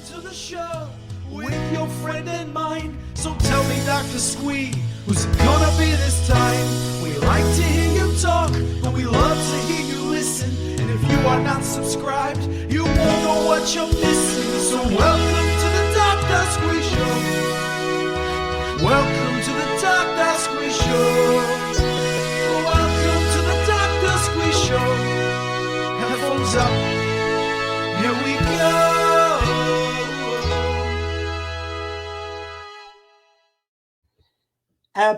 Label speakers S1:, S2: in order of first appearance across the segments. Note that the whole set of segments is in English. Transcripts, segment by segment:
S1: to the show with your friend and mine. So tell me, Dr. Squee, who's it gonna be this time? We like to hear you talk, but we love to hear you listen. And if you are not subscribed, you won't know what you're missing. So welcome to the Dr. Squee Show. Welcome to the Dr. Squee Show. Welcome to the Dr. Squee Show. Headphones up. Here we go.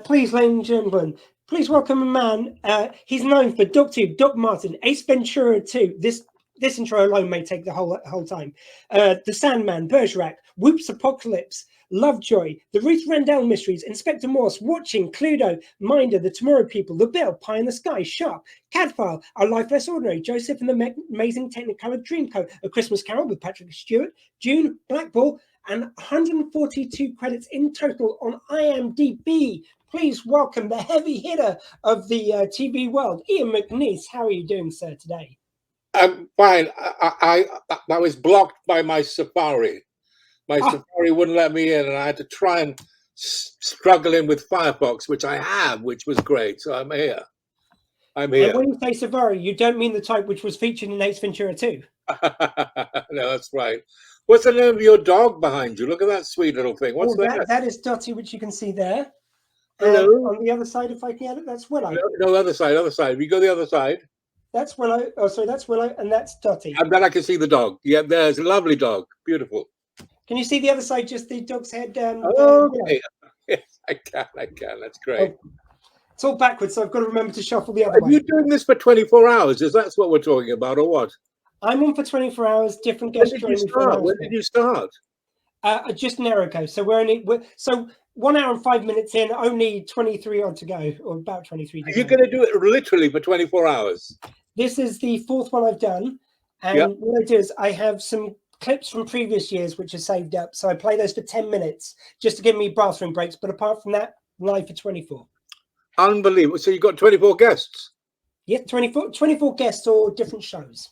S2: Please, ladies and gentlemen, please welcome a man. He's known for Doctor Who, Doc Martin, Ace Ventura 2. This intro alone may take the whole time. The Sandman, Bergerac, Whoops Apocalypse, Lovejoy, the Ruth Randall Mysteries, Inspector Morse, Watching, Cluedo, Minder, The Tomorrow People, The Bill, Pie in the Sky, Sharp, Cadfile, Our Life Less Ordinary, Joseph and the Amazing Technicolor Dreamcoat, A Christmas Carol with Patrick Stewart, June, Black Ball, and 142 credits in total on IMDb. Please welcome the heavy hitter of the TV world, Ian McNeice. How are you doing, sir, today?
S3: I'm fine. I was blocked by my Safari. My Safari wouldn't let me in, and I had to try and struggle in with Firefox, which I have, which was great. So I'm here. I'm here.
S2: And when you say Safari, you don't mean the type which was featured in Ace Ventura 2.
S3: No, that's right. What's the name of your dog behind you? Look at that sweet little thing. What's that?
S2: That is Dottie, which you can see there.
S3: Hello.
S2: On the other side, if I can get it, that's Willow.
S3: No, other side. We go the other side.
S2: That's Willow. Oh, sorry, that's Willow, and that's Dottie.
S3: And then I can see the dog. Yeah, there's a lovely dog. Beautiful.
S2: Can you see the other side, just the dog's head?
S3: Okay. Yes, I can. That's great.
S2: Oh, it's all backwards, so I've got to remember to shuffle the other way.
S3: Are you doing this for 24 hours? Is that what we're talking about, or what?
S2: I'm on for 24 hours, different guests.
S3: When did you start?
S2: Just an hour ago. So so 1 hour and 5 minutes in, only 23 odd to go, or about 23 to go.
S3: You're going to do it literally for 24 hours?
S2: This is the fourth one I've done. And what I do is I have some clips from previous years which are saved up. So I play those for 10 minutes just to give me bathroom breaks. But apart from that, live for 24.
S3: Unbelievable. So you've got 24 guests?
S2: Yeah, 24 guests or different shows.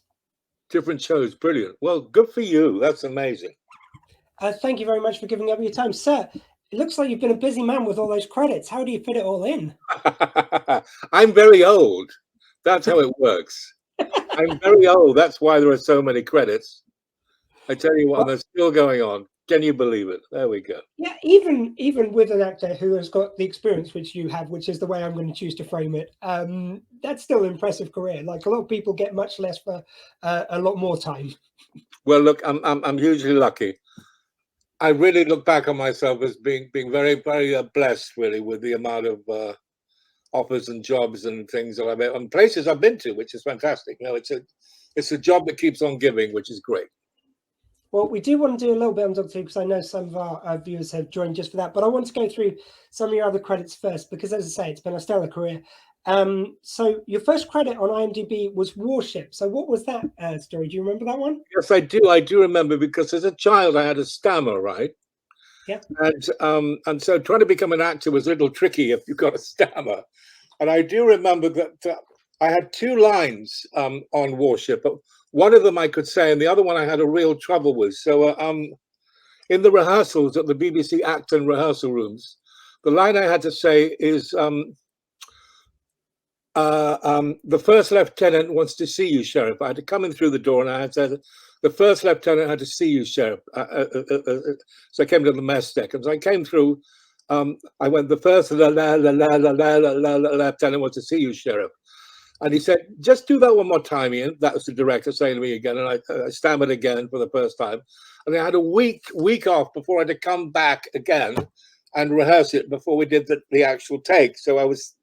S3: Different shows. Brilliant. Well, good for you. That's amazing.
S2: Thank you very much for giving up your time. Sir, it looks like you've been a busy man with all those credits. How do you fit it all in?
S3: I'm very old. That's how it works. I'm very old. That's why there are so many credits. I tell you what, they're still going on. Can you believe it? There we go.
S2: Yeah, even with an actor who has got the experience which you have, which is the way I'm going to choose to frame it, that's still an impressive career. Like a lot of people get much less for a lot more time. Well,
S3: look, I'm hugely lucky. I really look back on myself as being very, very blessed, really, with the amount of offers and jobs and things that I've been and places I've been to, which is fantastic. You know, it's a job that keeps on giving, which is great.
S2: Well, we do want to do a little bit on Doctor Who because I know some of our viewers have joined just for that. But I want to go through some of your other credits first because, as I say, it's been a stellar career. So your first credit on IMDb was Warship. So what was that story? Do you remember that one?
S3: Yes, I do. I do remember because as a child, I had a stammer, right?
S2: Yeah.
S3: And so trying to become an actor was a little tricky if you got a stammer. And I do remember that I had two lines on Warship, but one of them I could say, and the other one I had a real trouble with. So in the rehearsals at the BBC Acton rehearsal rooms, the line I had to say is, the first lieutenant wants to see you, Sheriff. I had to come in through the door and I had said, the first lieutenant had to see you, Sheriff. So I came to the mess deck. And so I came through, I went, the first lieutenant wants to see you, Sheriff. And he said, just do that one more time, Ian. That was the director saying to me again. And I stammered again for the first time. And I had a week off before I had to come back again and rehearse it before we did the actual take. So I was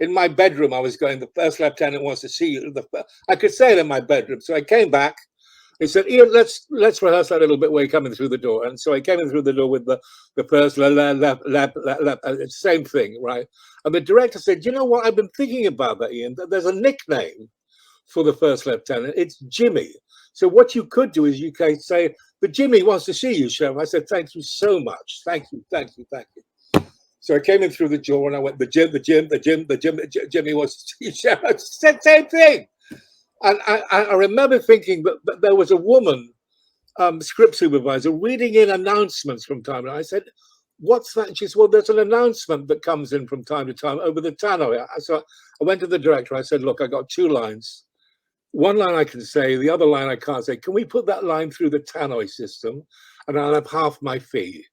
S3: in my bedroom. I was going, the first lieutenant wants to see you. I could say it in my bedroom. So I came back. He said, Ian, let's rehearse that a little bit where you're coming through the door. And so I came in through the door with the first same thing, right? And the director said, you know what? I've been thinking about that, Ian. There's a nickname for the first lieutenant. It's Jimmy. So what you could do is you can say, but Jimmy wants to see you, Sheriff. I said, thank you so much. Thank you. So I came in through the door and I went, Jimmy wants to see you, Sheriff. I said, same thing. And I remember thinking that there was a woman script supervisor reading in announcements from time to time. I said, "What's that?" And she said, "Well, there's an announcement that comes in from time to time over the tannoy." So I went to the director. I said, "Look, I got 2 lines. One line I can say, the other line I can't say. Can we put that line through the tannoy system, and I'll have half my fee?"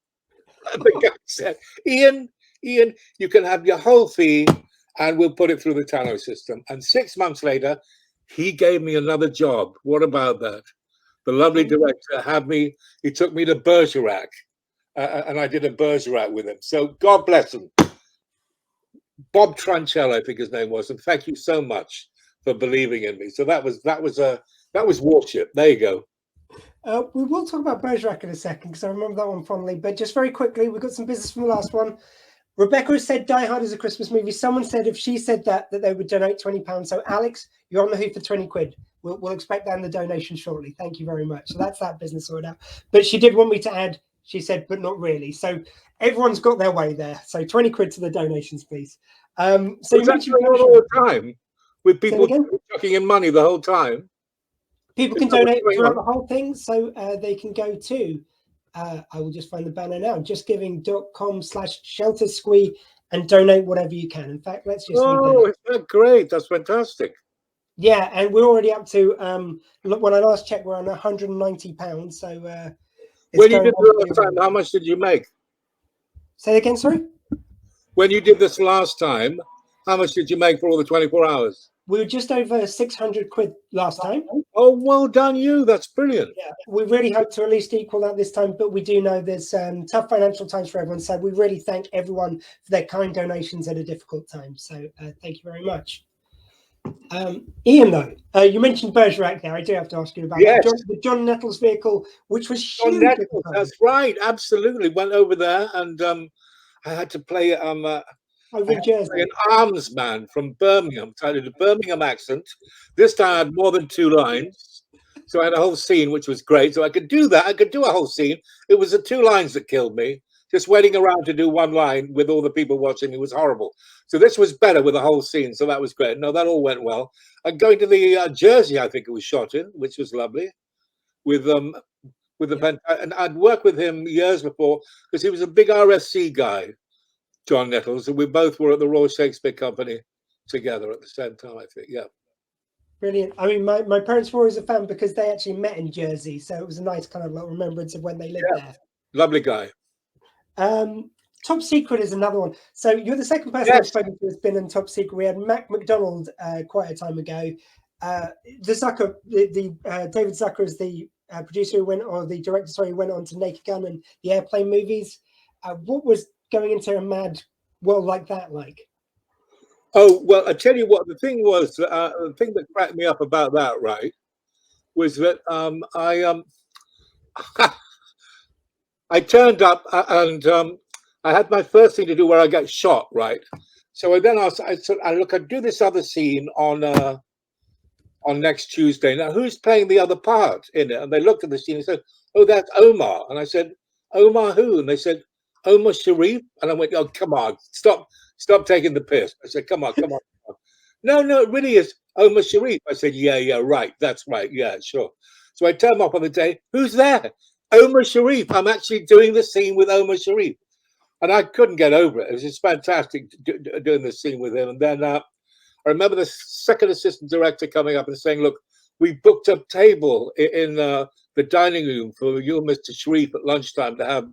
S3: And the guy said, Ian, you can have your whole fee, and we'll put it through the tannoy system." And 6 months later, he gave me another job. What about that? The lovely director he took me to Bergerac, and I did a Bergerac with him. So God bless him. Bob Tranchell, I think his name was, and thank you so much for believing in me. So that was Warship. There you go.
S2: We will talk about Bergerac in a second because I remember that one fondly. But just very quickly, we've got some business from the last one. Rebecca said Die Hard is a Christmas movie. Someone said if she said that they would donate £20. So Alex, you're on the hook for 20 quid. We'll expect that in the donation shortly. Thank you very much. So that's that business sorted out. But she did want me to add, she said, but not really. So everyone's got their way there. So 20 quid to the donations, please. So you mentioned
S3: all the time with people chucking in money the whole time.
S2: People can donate throughout the whole thing. So they can go to I will just find the banner now. Justgiving.com/sheltersquee and donate whatever you can. In fact, let's just.
S3: Oh, isn't that great? That's fantastic.
S2: Yeah, and we're already up to. When I last checked, we're on £190. So.
S3: When you did the last time, how much did you make?
S2: Say again, sorry.
S3: When you did this last time, how much did you make for all the 24 hours?
S2: We were just over 600 quid last time.
S3: Oh, well done you. That's brilliant.
S2: Yeah, we really hope to at least equal that this time, but we do know there's tough financial times for everyone. So we really thank everyone for their kind donations at a difficult time. So thank you very much. Ian, though, you mentioned Bergerac there. I do have to ask you about the John Nettles vehicle, which was huge.
S3: Nettles, that's right. Absolutely. Went over there and I had to play
S2: over in Jersey.
S3: An arms man from Birmingham, so I did a Birmingham accent. This time I had more than 2 lines. So I had a whole scene, which was great. So I could do that. I could do a whole scene. It was the 2 lines that killed me. Just waiting around to do 1 line with all the people watching me was horrible. So this was better with the whole scene. So that was great. No, that all went well. And going to the Jersey, I think it was shot in, which was lovely. With the and I'd worked with him years before because he was a big RSC guy. John Nettles, and we both were at the Royal Shakespeare Company together at the same time, I think. Yeah.
S2: Brilliant. I mean, my parents were always a fan because they actually met in Jersey. So it was a nice kind of like remembrance of when they lived there.
S3: Lovely guy.
S2: Top Secret is another one. So you're the second person I've spoken to who's been in Top Secret. We had Mac McDonald quite a time ago. David Zucker is the producer who went, or the director, sorry, who went on to Naked Gun and the Airplane movies. What was going into a mad world like that like?
S3: Oh, well, I tell you what, the thing was, the thing that cracked me up about that, right, was that I turned up and I had my first thing to do where I got shot, right? So I said, look, I'd do this other scene on next Tuesday. Now, who's playing the other part in it? And they looked at the scene and said, oh, that's Omar. And I said, Omar who? And they said, Omar Sharif. And I went, oh, come on, stop taking the piss. I said, come on. No, it really is Omar Sharif. I said, yeah, right. That's right. Yeah, sure. So I turned up on the day. Who's there? Omar Sharif. I'm actually doing the scene with Omar Sharif. And I couldn't get over it. It was just fantastic doing this scene with him. And then I remember the second assistant director coming up and saying, look, we booked a table in the dining room for you and Mr. Sharif at lunchtime to have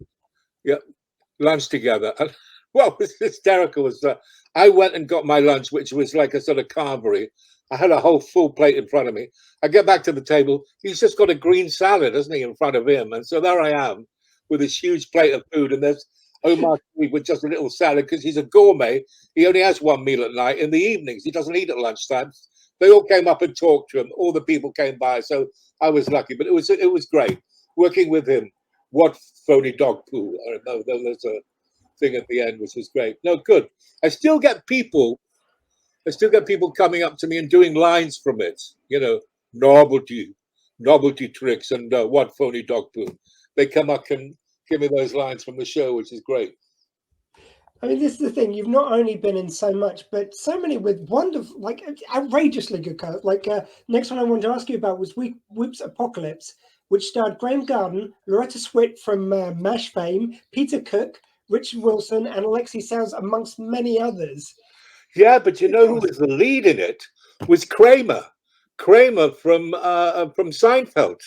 S3: lunch together. And what was hysterical was I went and got my lunch, which was like a sort of carvery. I had a whole full plate in front of me. I get back to the table. He's just got a green salad, hasn't he, in front of him? And so there I am with this huge plate of food. And there's Omar with just a little salad because he's a gourmet. He only has 1 meal at night. In the evenings, he doesn't eat at lunchtime. They all came up and talked to him. All the people came by. So I was lucky. But it was great working with him. What phony dog poo. I don't know. There's a thing at the end, which was great. No, good. I still get people coming up to me and doing lines from it. You know, novelty tricks and what phony dog poo. They come up and give me those lines from the show, which is great.
S2: I mean, this is the thing. You've not only been in so much, but so many with wonderful, like outrageously good cast. Like next one I wanted to ask you about was Whoops Apocalypse, which starred Graham Garden, Loretta Swit from MASH fame, Peter Cook, Richard Wilson, and Alexei Sales, amongst many others.
S3: Yeah, but you know who was the lead in it? Was Kramer. Kramer from Seinfeld.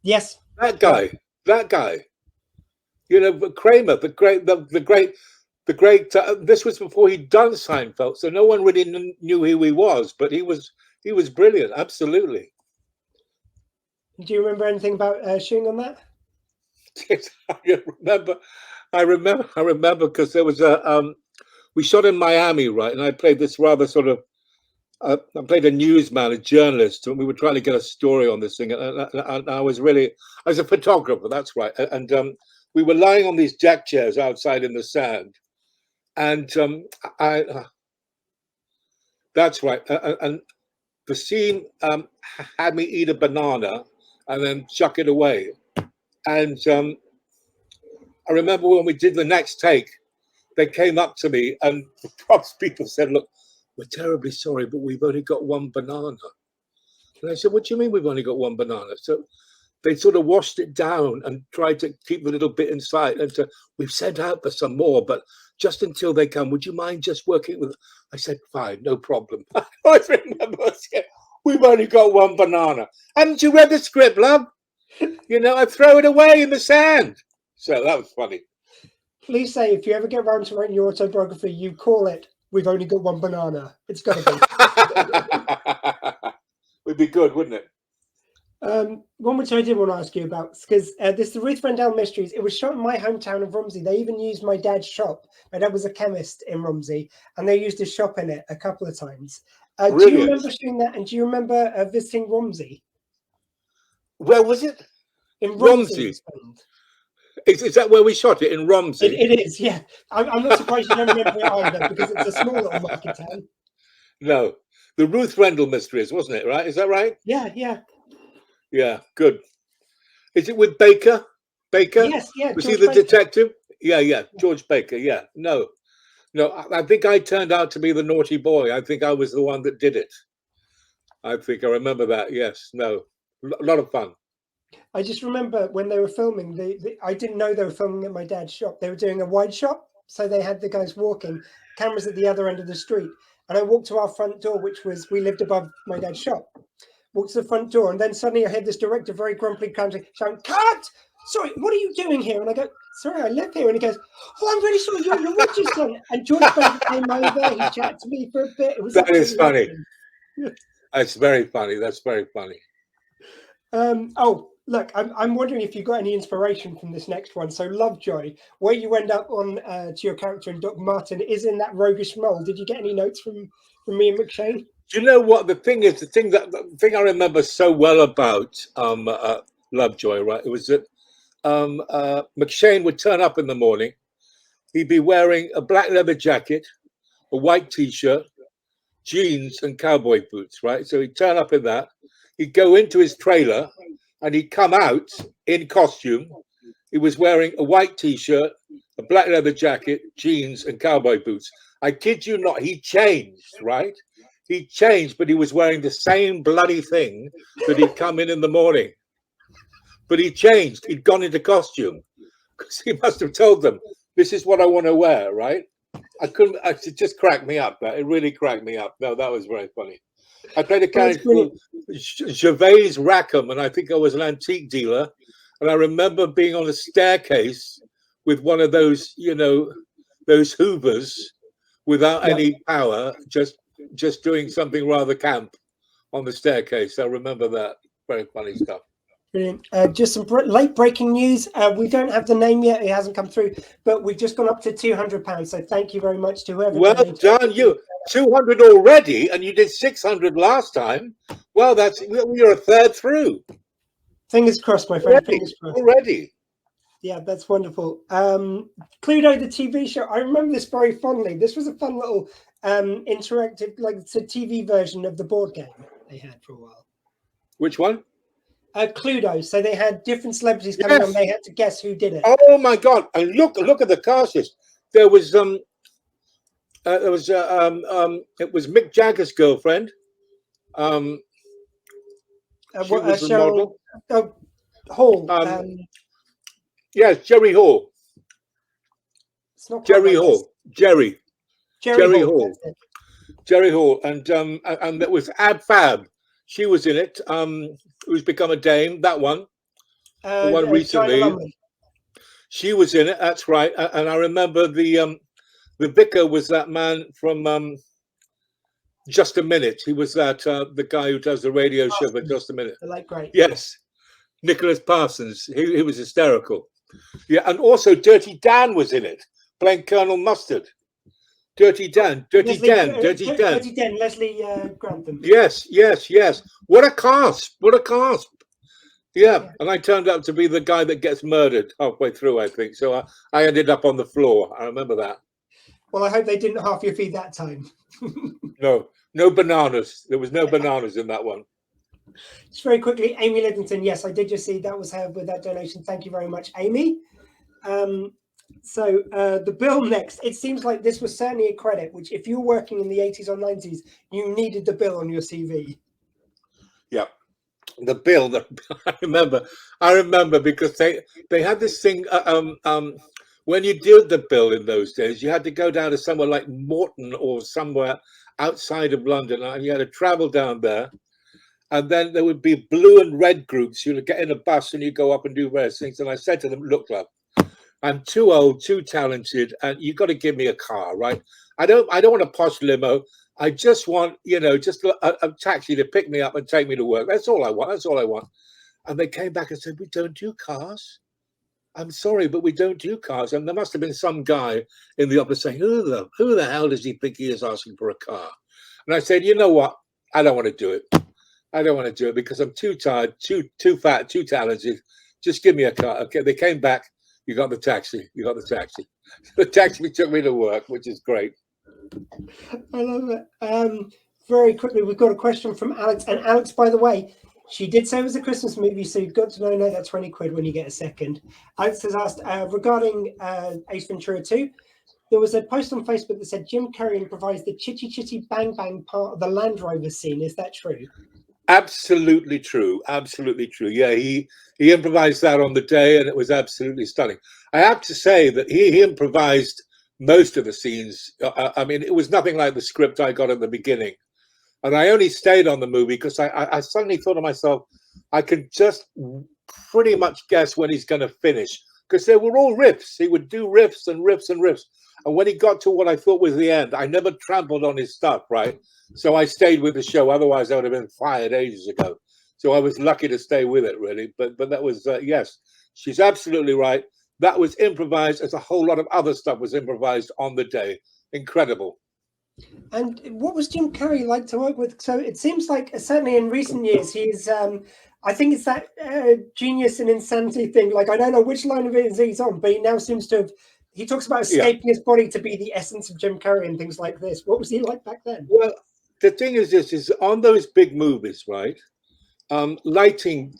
S2: Yes.
S3: That guy. That guy. You know, but Kramer, the great. This was before he'd done Seinfeld, so no one really knew who he was. But he was brilliant. Absolutely.
S2: Do you remember anything about shooting on that?
S3: I remember because there was we shot in Miami, right? And I played this rather sort of, I played a newsman, a journalist, and we were trying to get a story on this thing. And I was a photographer, that's right. And we were lying on these jack chairs outside in the sand. And that's right. And the scene had me eat a banana and then chuck it away. And I remember when we did the next take, they came up to me and the props people said, "Look, we're terribly sorry, but we've only got one banana." And I said, "What do you mean we've only got one banana?" So they sort of washed it down and tried to keep the little bit inside. And we've sent out for some more, but just until they come, would you mind just working with? I said, "Fine, no problem." I always remember saying, "We've only got one banana. Haven't you read the script, love? You know, I throw it away in the sand." So that was funny.
S2: Please say, if you ever get around to writing your autobiography, you call it "We've Only Got One Banana." It's got to
S3: be. Would be good, wouldn't it?
S2: One which I did want to ask you about, because this is the Ruth Randall Mysteries. It was shot in my hometown of Romsey. They even used my dad's shop. My dad was a chemist in Romsey, and they used his shop in it a couple of times. Do you remember shooting that? And do you remember visiting Romsey?
S3: Where was it?
S2: In Romsey.
S3: Is that where we shot it, in Romsey?
S2: It is, yeah. I'm not surprised you don't remember it either, because it's a small little market town.
S3: No. The Ruth Randall Mysteries, wasn't it, right? Is that right?
S2: Yeah, yeah.
S3: Yeah, good. Is it with Baker? Baker?
S2: Yes, yeah.
S3: Was he the detective? Yeah. George Baker, yeah. No, I think I turned out to be the naughty boy. I think I was the one that did it. I think I remember that, yes. No, a lot of fun.
S2: I just remember when they were filming, I didn't know they were filming at my dad's shop. They were doing a wide shot, so they had the guys walking, cameras at the other end of the street. And I walked to our front door, which was, we lived above my dad's shop. Walked to the front door, and then suddenly I heard this director very grumpily shouting, "Cut! Sorry, what are you doing here?" And I go, "Sorry, I live here." And he goes, "Oh, I'm really sorry, you're Roger's son." And George Baker came over, he chatted to me for a bit. It was
S3: that is funny. That's very funny. That's very funny.
S2: Oh, look, I'm wondering if you got any inspiration from this next one. So Lovejoy, where you end up on to your character in Doc Martin is in that roguish mold. Did you get any notes from me and McShane?
S3: Do you know what the thing is? The thing I remember so well about Lovejoy, right? It was that McShane would turn up in the morning. He'd be wearing a black leather jacket, a white T-shirt, jeans, and cowboy boots, right? So he'd turn up in that. He'd go into his trailer, and he'd come out in costume. He was wearing a white T-shirt, a black leather jacket, jeans, and cowboy boots. I kid you not, he changed, right? He changed, but he was wearing the same bloody thing that he'd come in the morning. But he changed. He'd gone into costume because he must have told them, "This is what I want to wear," right? It just cracked me up. It really cracked me up. No, that was very funny. I played a character called Gervais Rackham, and I think I was an antique dealer. And I remember being on a staircase with one of those, those Hoovers without any power, just doing something rather camp on the staircase. I remember that. Very funny stuff.
S2: Brilliant. Just some late breaking news. We don't have the name yet. It hasn't come through, but we've just gone up to £200. So thank you very much to whoever.
S3: Well done, you. 200 already, and you did 600 last time. Well, you're a third through.
S2: Fingers crossed, my friend. Fingers crossed.
S3: Already.
S2: Yeah, that's wonderful. Pluto, the TV show. I remember this very fondly. This was a fun little interactive, like it's a TV version of the board game they had for a while.
S3: Which one?
S2: Cluedo. So they had different celebrities coming on. They had to guess who did it.
S3: Oh my God! And look at the cast list. There was it was Mick Jagger's girlfriend. She was the model.
S2: Hall.
S3: Yes, Jerry Hall.
S2: It's not quite
S3: Jerry
S2: like
S3: Hall. Jerry Hall.
S2: That's it.
S3: Jerry Hall. And that was Ab Fab. She was in it. Who's become a dame. That one. The one
S2: China
S3: recently.
S2: Lumley.
S3: She was in it. That's right. And I remember the vicar was that man from Just a Minute. He was that the guy who does the radio show for Just a Minute.
S2: The late great.
S3: Yes, Nicholas Parsons. He was hysterical. Yeah, and also Dirty Dan was in it, playing Colonel Mustard. Dirty Dan.
S2: Dirty Den, Leslie Grantham.
S3: Yes. What a cast! Yeah, and I turned out to be the guy that gets murdered halfway through, I think. So I ended up on the floor. I remember that.
S2: Well, I hope they didn't half your fee that time.
S3: No bananas. There was no bananas in that one.
S2: Just very quickly, Amy Liddington. Yes, I did just see that was her with that donation. Thank you very much, Amy. So the bill next. It seems like this was certainly a credit, which if you were working in the 80s or 90s, you needed the bill on your CV.
S3: Yeah. The bill that I remember because they had this thing when you did the bill in those days, you had to go down to somewhere like Morton or somewhere outside of London, and you had to travel down there, and then there would be blue and red groups. You'd get in a bus and you go up and do various things. And I said to them, "Look, love, I'm too old, too talented, and you've got to give me a car, right? I don't want a posh limo. I just want, just a taxi to pick me up and take me to work. That's all I want. And they came back and said, "We don't do cars. I'm sorry, but we don't do cars." And there must have been some guy in the office saying, who the hell does he think he is asking for a car? And I said, you know what? I don't want to do it. I don't want to do it because I'm too tired, too fat, too talented. Just give me a car. Okay, they came back. You got the taxi. The taxi took me to work, which is great.
S2: I love it. Very quickly, we've got a question from Alex. And Alex, by the way, she did say it was a Christmas movie, so you've got to know that 20 quid when you get a second. Alex has asked, regarding Ace Ventura 2, there was a post on Facebook that said Jim Carrey improvised the chitty chitty bang bang part of the Land Rover scene. Is that true?
S3: Absolutely true. Yeah, he improvised that on the day, and it was absolutely stunning. I have to say that he improvised most of the scenes. I mean, it was nothing like the script I got at the beginning. And I only stayed on the movie because I suddenly thought to myself, I could just pretty much guess when he's going to finish. Because they were all riffs. He would do riffs and riffs and riffs. And when he got to what I thought was the end, I never trampled on his stuff, right? So I stayed with the show. Otherwise, I would have been fired ages ago. So I was lucky to stay with it, really. But that was, yes, she's absolutely right. That was improvised, as a whole lot of other stuff was improvised on the day. Incredible.
S2: And what was Jim Carrey like to work with? So it seems like, certainly in recent years, he's, I think it's that genius and insanity thing. Like, I don't know which line of it he's on, but he now seems to have, he talks about escaping his body to be the essence of Jim Carrey and things like this. What was he like back then?
S3: Well, the thing is this, is on those big movies, right? Lighting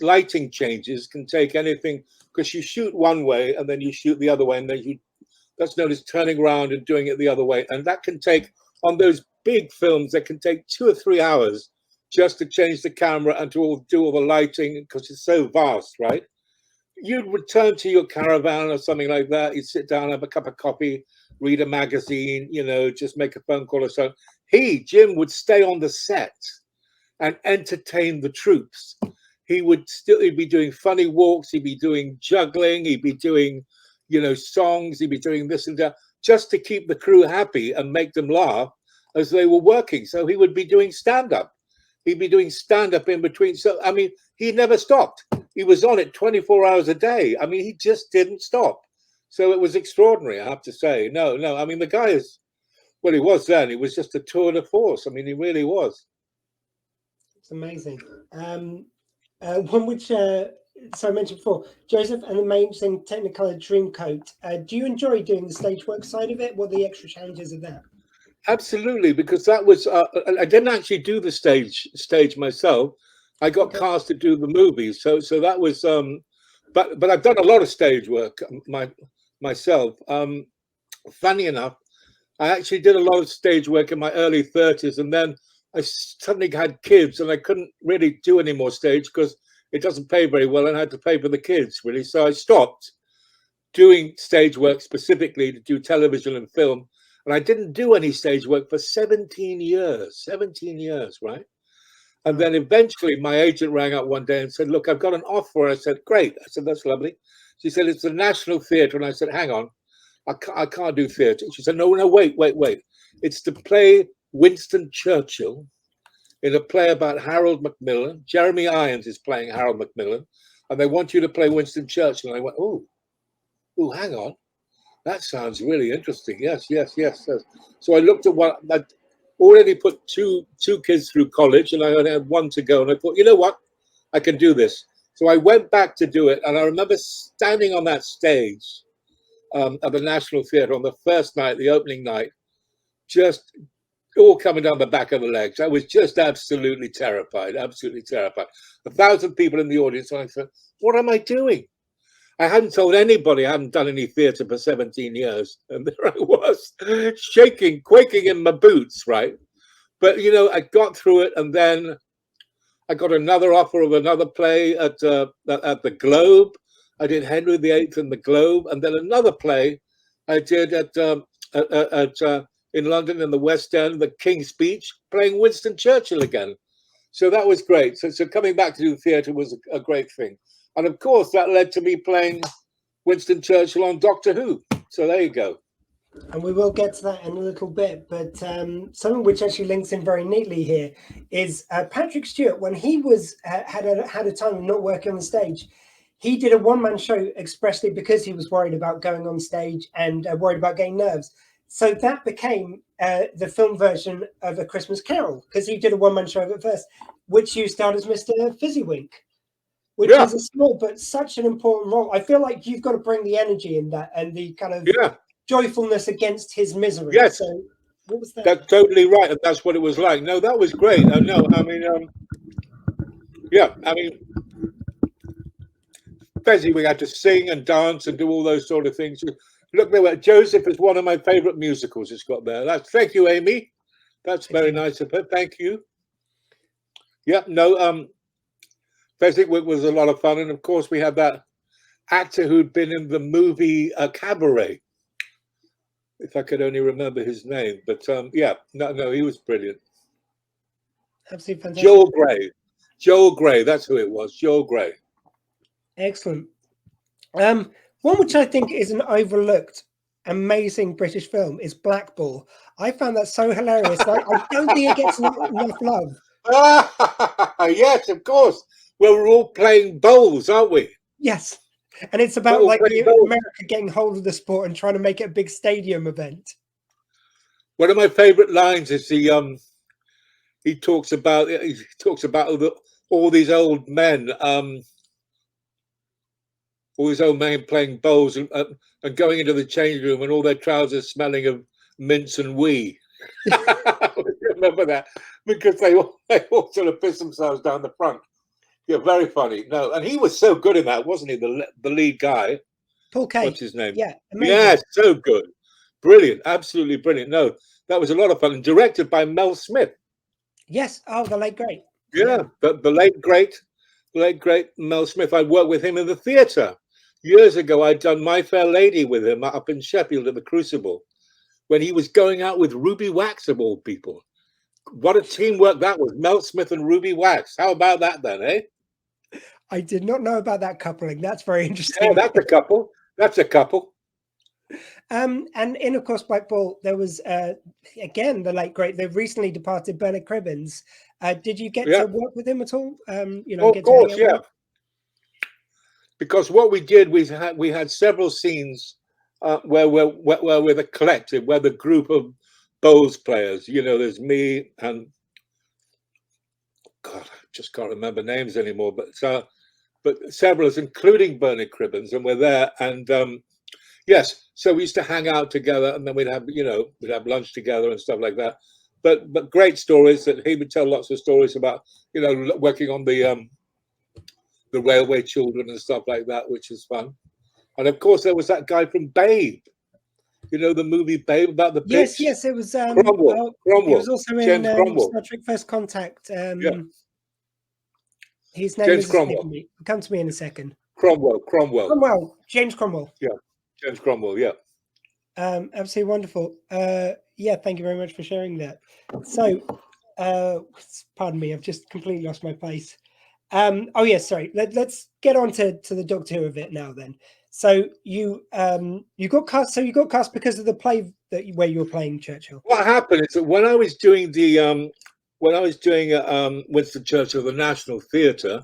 S3: changes can take anything, because you shoot one way and then you shoot the other way, and then that's known as turning around and doing it the other way. And that can take, on those big films, that can take 2 or 3 hours just to change the camera and to do all the lighting, because it's so vast, right? You'd return to your caravan or something like that. You'd sit down, have a cup of coffee, read a magazine, just make a phone call or so. Jim, would stay on the set and entertain the troops. He'd be doing funny walks. He'd be doing juggling. He'd be doing, songs. He'd be doing this and that, just to keep the crew happy and make them laugh as they were working. So he would be doing stand-up. He'd be doing stand-up in between. So, I mean, he never stopped. He was on it 24 hours a day. I mean, he just didn't stop. So it was extraordinary, I have to say. No. I mean, the guy is, well, he was then. He was just a tour de force. I mean, he really was.
S2: It's amazing. One which, so I mentioned before, Joseph and the Amazing Technicolor Dreamcoat. Do you enjoy doing the stage work side of it? What are the extra challenges of that?
S3: Absolutely, because that was, I didn't actually do the stage myself. I got cast to do the movies. So that was, but I've done a lot of stage work myself. Funny enough, I actually did a lot of stage work in my early 30s, and then I suddenly had kids and I couldn't really do any more stage because it doesn't pay very well, and I had to pay for the kids really. So I stopped doing stage work specifically to do television and film, and I didn't do any stage work for 17 years. 17 years, right? And then eventually my agent rang up one day and said, look, I've got an offer. I said, great. I said, that's lovely. She said, it's the National Theatre. And I said, hang on, I can't do theatre. She said, no, wait. It's to play Winston Churchill in a play about Harold Macmillan. Jeremy Irons is playing Harold Macmillan, and they want you to play Winston Churchill. And I went, oh, hang on. That sounds really interesting. Yes. So I looked at what I'd already put two kids through college, and I only had one to go. And I thought, you know what? I can do this. So I went back to do it. And I remember standing on that stage at the National Theatre on the first night, the opening night, just all coming down the back of the legs. I was just absolutely terrified. 1,000 people in the audience. And I said, what am I doing? I hadn't told anybody I hadn't done any theatre for 17 years. And there I was, shaking, quaking in my boots, right? But, you know, I got through it. And then I got another offer of another play at the Globe. I did Henry VIII in the Globe. And then another play I did in London in the West End, the King's Speech, playing Winston Churchill again. So that was great. So coming back to do theatre was a great thing. And of course, that led to me playing Winston Churchill on Doctor Who. So there you go.
S2: And we will get to that in a little bit. But something which actually links in very neatly here is Patrick Stewart, when he was had a time of not working on the stage, he did a one-man show expressly because he was worried about going on stage and worried about getting nerves. So that became the film version of A Christmas Carol, because he did a one-man show at first, which you starred as Mr. Fizzywink, which is a small but such an important role. I feel like you've got to bring the energy in that and the kind of joyfulness against his misery.
S3: Yes.
S2: So what was that?
S3: That's totally right. And that's what it was like. No, that was great. No, I mean, Fezzy, we had to sing and dance and do all those sort of things. Look, there were Joseph is one of my favorite musicals it's got there. Thank you, Amy. That's very nice of her. Thank you. Yeah, no, Fezzik was a lot of fun. And of course, we had that actor who'd been in the movie Cabaret, if I could only remember his name. But no, he was brilliant.
S2: Absolutely fantastic.
S3: Joel Grey, that's who it was, Joel Grey.
S2: Excellent. One which I think is an overlooked, amazing British film is Blackball. I found that so hilarious. I don't think it gets enough love.
S3: Yes, of course. Well, we're all playing bowls, aren't we?
S2: Yes. And it's about like America getting hold of the sport and trying to make it a big stadium event.
S3: One of my favorite lines is he talks about all these old men, playing bowls and going into the change room and all their trousers smelling of mince and wee. I remember that because they all sort of piss themselves down the front. Yeah, very funny. No, and he was so good in that, wasn't he? The lead guy,
S2: Paul Kaye.
S3: What's his name?
S2: Yeah, amazing.
S3: Yeah, so good, brilliant, absolutely brilliant. No, that was a lot of fun, and directed by Mel Smith.
S2: Yes. Oh, the late great.
S3: Yeah, the late great Mel Smith. I worked with him in the theatre years ago. I'd done My Fair Lady with him up in Sheffield at the Crucible when he was going out with Ruby Wax of all people. What a teamwork that was! Mel Smith and Ruby Wax. How about that then, eh?
S2: I did not know about that coupling. That's very interesting.
S3: Yeah, that's a couple.
S2: And in, of course, Blackball, there was, again, the late great, the recently departed Bernard Cribbins. Did you get to work with him at all?
S3: Of course, yeah. Because what we did, we had several scenes where we're the collective, we're the group of bowls players. There's me and, God, I just can't remember names anymore, but several, including Bernard Cribbins, and we're there. And yes, so we used to hang out together, and then we'd have lunch together and stuff like that. But great stories that he would tell lots of stories about, working on the railway children and stuff like that, which is fun. And of course, there was that guy from Babe. The movie Babe about the pitch?
S2: Yes, it was
S3: Cromwell.
S2: He was also in Star Trek First Contact. His name
S3: James
S2: is
S3: Cromwell.
S2: escaping me. It'll come to me in a second.
S3: Cromwell.
S2: Cromwell. James Cromwell.
S3: James Cromwell, yeah.
S2: Absolutely wonderful. Yeah, thank you very much for sharing that. So, pardon me, I've just completely lost my place. Oh yes, sorry. Let's get on to the Doctor Who of it now then. So you got cast. So you got cast because of the play where you were playing Churchill.
S3: What happened is that when I was doing Winston Churchill, the National Theatre,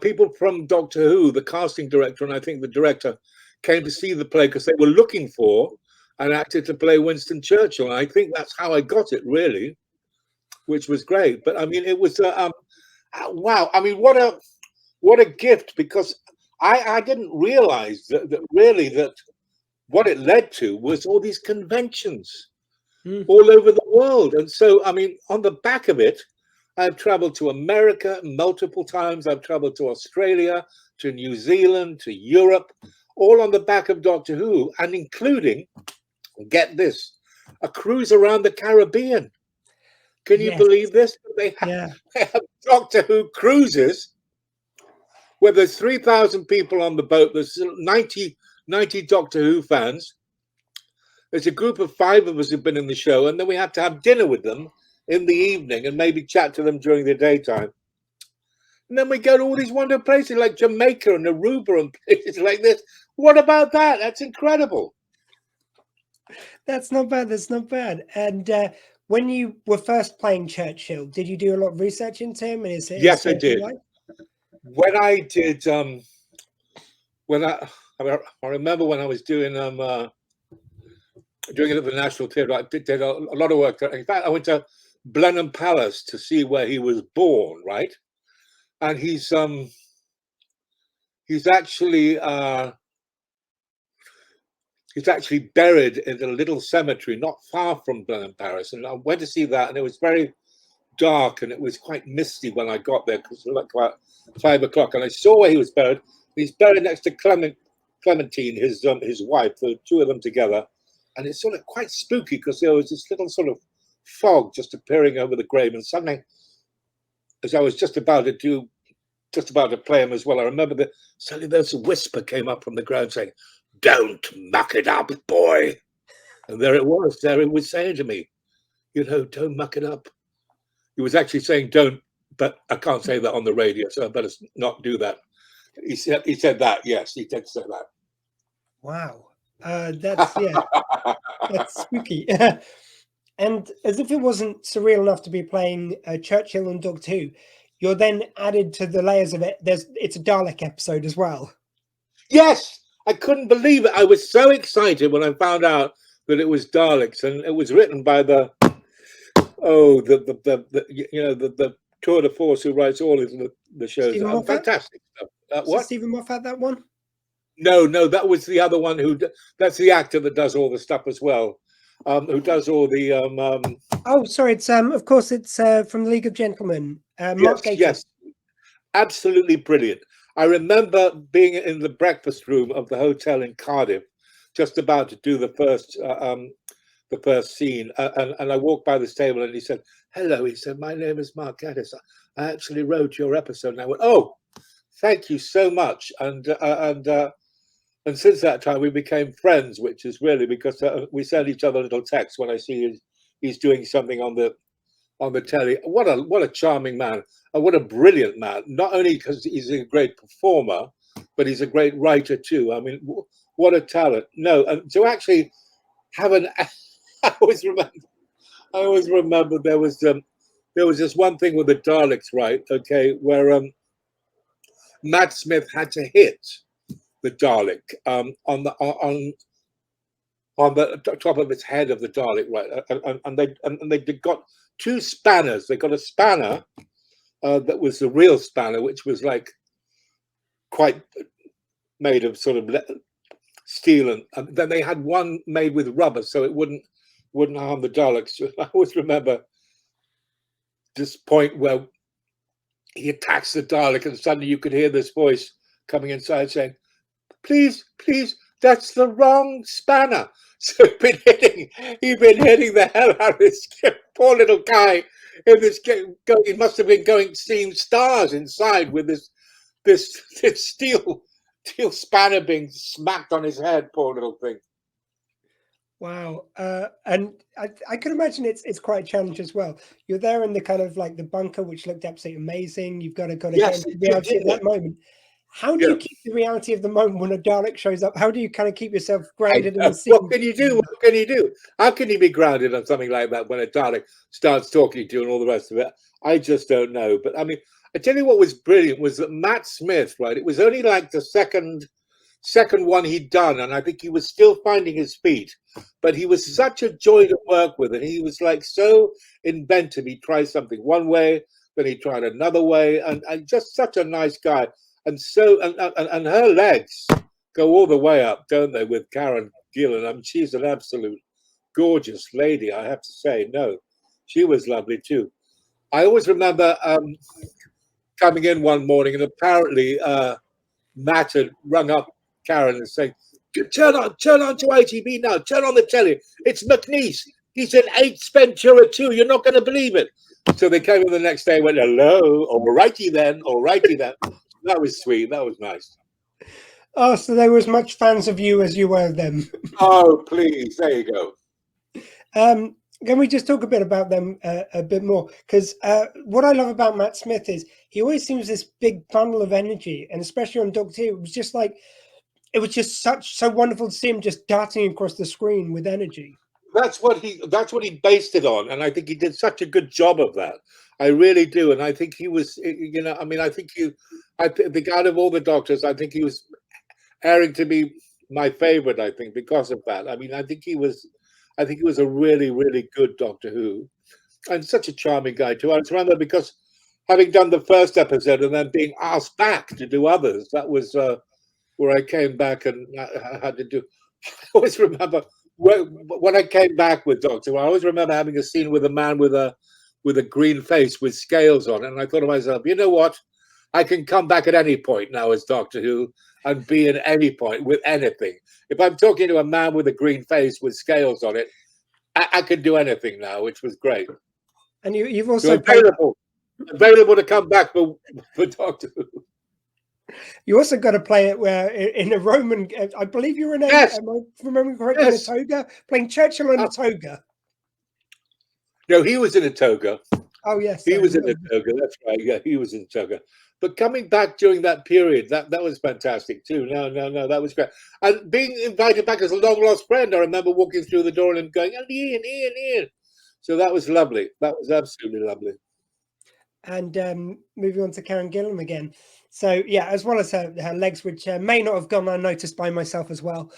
S3: people from Doctor Who, the casting director, and I think the director, came to see the play because they were looking for an actor to play Winston Churchill. And I think that's how I got it, really, which was great. But I mean, it was wow. I mean, what a gift, because I didn't realize that what it led to was all these conventions all over the world. And so, I mean, on the back of it, I've traveled to America multiple times. I've traveled to Australia, to New Zealand, to Europe, all on the back of Doctor Who, and including, get this, a cruise around the Caribbean. Can you believe this? They have Doctor Who cruises where there's 3,000 people on the boat. There's 90 Doctor Who fans. There's a group of 5 of us who've been in the show, and then we have to have dinner with them in the evening and maybe chat to them during the daytime. And then we go to all these wonderful places like Jamaica and Aruba and places like this. What about that? That's incredible.
S2: That's not bad. That's not bad. And when you were first playing Churchill, did you do a lot of research into him? And
S3: Yes, I did. When I did, I remember when I was doing it at the National Theatre, I did a lot of work. In fact, I went to Blenheim Palace to see where he was born, right? And he's actually buried in a little cemetery not far from Blenheim Palace. And I went to see that, and it was very dark and it was quite misty when I got there because it was like about 5 o'clock. And I saw where he was buried. He's buried next to Clementine, his wife, the 2 of them together. And it's sort of quite spooky because there was this little sort of fog just appearing over the grave. And suddenly, as I was just about to play him as well, I remember that suddenly there's a whisper came up from the ground saying, "Don't muck it up, boy." And there it was. There he was saying to me, "Don't muck it up." He was actually saying "don't," but I can't say that on the radio, so I better not do that. He said that. Yes, he did say that.
S2: Wow. That's that's spooky. And as if it wasn't surreal enough to be playing Churchill and Doctor Who, you're then added to the layers of it. It's a Dalek episode as well.
S3: Yes, I couldn't believe it. I was so excited when I found out that it was Daleks, and it was written by the tour de force who writes all of the shows. Fantastic stuff. What?
S2: Stephen Moffat, that one?
S3: No, that was the other one that's the actor that does all the stuff as well. Who does all the
S2: oh, sorry, it's of course it's from the League of Gentlemen. Mark Gatiss.
S3: Yes, absolutely brilliant. I remember being in the breakfast room of the hotel in Cardiff, just about to do the first scene, and I walked by this table and he said, "Hello," he said, "my name is Mark Gatiss. I actually wrote your episode." And I went, "Oh, thank you so much." And since that time we became friends, which is really because we send each other little texts when I see he's doing something on the telly. What a charming man, and what a brilliant man. Not only because he's a great performer, but he's a great writer too. I mean, what a talent. No, and to actually have an I always remember there was this one thing with the Daleks, right? Okay, where Matt Smith had to hit the Dalek on the top of its head of the Dalek, right? And they got 2 spanners. They got a spanner that was the real spanner, which was like quite made of sort of steel, and then they had one made with rubber, so it wouldn't harm the Daleks. I always remember this point where he attacks the Dalek, and suddenly you could hear this voice coming inside saying, "Please, please, that's the wrong spanner." So he'd been hitting the hell out of this poor little guy in this game. He must have been seeing stars inside with this steel spanner being smacked on his head. Poor little thing.
S2: Wow. And I can imagine it's quite a challenge as well. You're there in the kind of like the bunker, which looked absolutely amazing. You've got to get
S3: Yes,
S2: into the reality of that moment. How do you keep the reality of the moment when a Dalek shows up? How do you kind of keep yourself grounded in the scene?
S3: What can you do? What can you do? How can you be grounded on something like that when a Dalek starts talking to you and all the rest of it? I just don't know. But I mean, I tell you what was brilliant was that Matt Smith, right? It was only like the second one he'd done, and I think he was still finding his feet. But he was such a joy to work with, and he was like so inventive. He tried something one way, then he tried another way, and just such a nice guy. And so, and her legs go all the way up, don't they, with Karen Gillan? I mean, she's an absolute gorgeous lady, I have to say. No, she was lovely too. I always remember coming in one morning, and apparently Matt had rung up Karen and saying, turn on to ITV now, turn on the telly. It's McNeice. He's in 8 Ventura 2. You're not going to believe it. So they came in the next day and went, hello, all righty then. That was sweet. That was nice.
S2: Oh, so they were as much fans of you as you were of them.
S3: Oh, please. There you go.
S2: Can we just talk a bit about them a bit more? Because what I love about Matt Smith is he always seems this big bundle of energy, and especially on Doctor Who, it was just so wonderful to see him just darting across the screen with energy. That's what
S3: he based it on, and I think he did such a good job of that. I really do, and I think he was, you know, I mean, I think out of all the Doctors, I think he was airing to be my favorite. I think because of that. I mean, I think he was a really, really good Doctor Who, and such a charming guy too. I just remember because having done the first episode and then being asked back to do others, that was where I came back and I had to do. I always remember when I came back with Doctor Who, I always remember having a scene with a man with a green face with scales on it, and I thought to myself, you know what? I can come back at any point now as Doctor Who and be at any point with anything. If I'm talking to a man with a green face with scales on it, I can do anything now, which was great.
S2: And you've also
S3: available to come back for Doctor Who.
S2: You also got to play it where in a Roman. I believe you were in a.
S3: Yes.
S2: Am I remembering correctly? Yes. In a toga, playing Churchill in a toga.
S3: No, he was in a toga.
S2: Oh yes,
S3: he was in a toga. That's right. Yeah, he was in a toga. But coming back during that period, that was fantastic too. No, that was great. And being invited back as a long lost friend, I remember walking through the door and going, oh, Ian. So that was lovely. That was absolutely lovely.
S2: And moving on to Karen Gillan again. So yeah, as well as her legs, which may not have gone unnoticed by myself as well,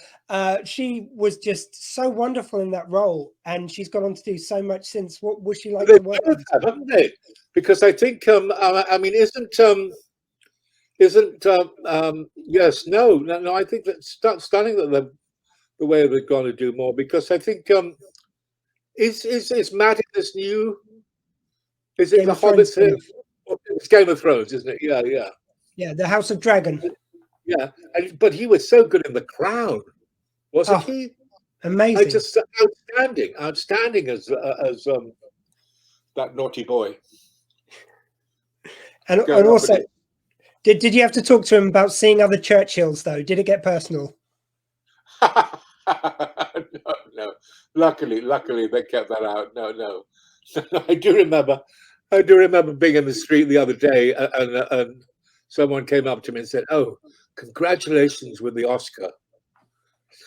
S2: she was just so wonderful in that role, and she's gone on to do so much since. What was she like to work with?
S3: Haven't they? Because I think, I mean, yes, no. I think that's stunning that the way they're going to do more. Because I think, is Matt in this new? Is it the Hobbit thing? It's Game of Thrones, isn't it? Yeah.
S2: Yeah, the House of Dragon.
S3: Yeah, but he was so good in The Crown, wasn't he?
S2: Amazing.
S3: Just outstanding as that naughty boy.
S2: And also, did you have to talk to him about seeing other Churchills though? Did it get personal?
S3: No. Luckily they kept that out. No. I do remember being in the street the other day and someone came up to me and said, oh, congratulations with the Oscar.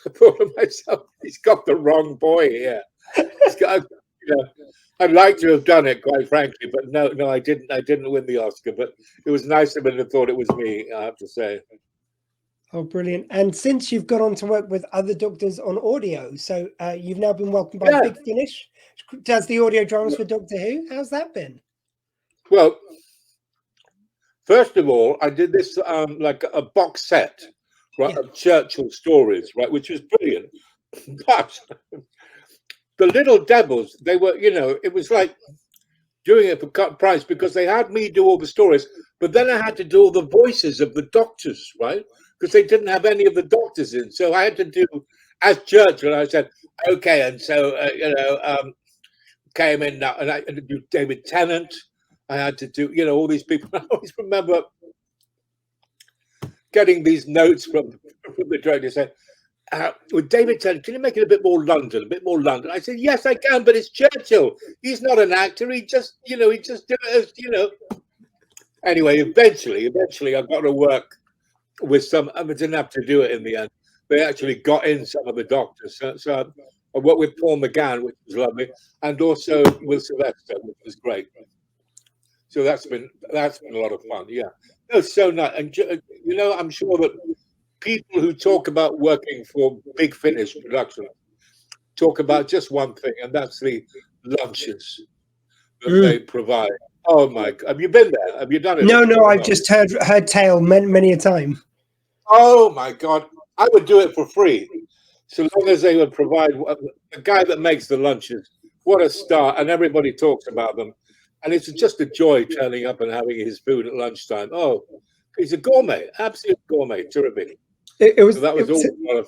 S3: I thought to myself, he's got the wrong boy here. I'd like to have done it, quite frankly, but no, I didn't win the Oscar, but it was nice of him to thought it was me, I have to say.
S2: Oh, brilliant. And since you've gone on to work with other Doctors on audio, so you've now been welcomed by Big Finish, does the audio dramas for Doctor Who. How's that been?
S3: Well, first of all, I did this like a box set, right, of Churchill stories, right, which was brilliant. But the Little Devils, they were, it was like doing it for cut price because they had me do all the stories, but then I had to do all the voices of the Doctors, right? Because they didn't have any of the Doctors in. So I had to do, as Churchill, I said, okay, and so, came in now, and I had to do David Tennant. I had to do, all these people. I always remember getting these notes from the director saying, with David Tennant, can you make it a bit more London, a bit more London? I said, yes, I can, but it's Churchill. He's not an actor. He just, he just did it as, Anyway, eventually I got to work with some, I didn't have to do it in the end. They actually got in some of the doctors. So I worked with Paul McGann, which was lovely, and also with Sylvester, which was great. So that's been a lot of fun. Yeah, it was so nice. And I'm sure that people who talk about working for Big Finish production talk about just one thing, and that's the lunches that they provide. Oh my God, have you been there? Have you done it?
S2: No, I've just heard tale many a time.
S3: Oh my God, I would do it for free, so long as they would provide. The guy that makes the lunches, what a star, and everybody talks about them, and it's just a joy turning up and having his food at lunchtime. Oh, he's a gourmet, absolute gourmet, terrific.
S2: It was
S3: a lot of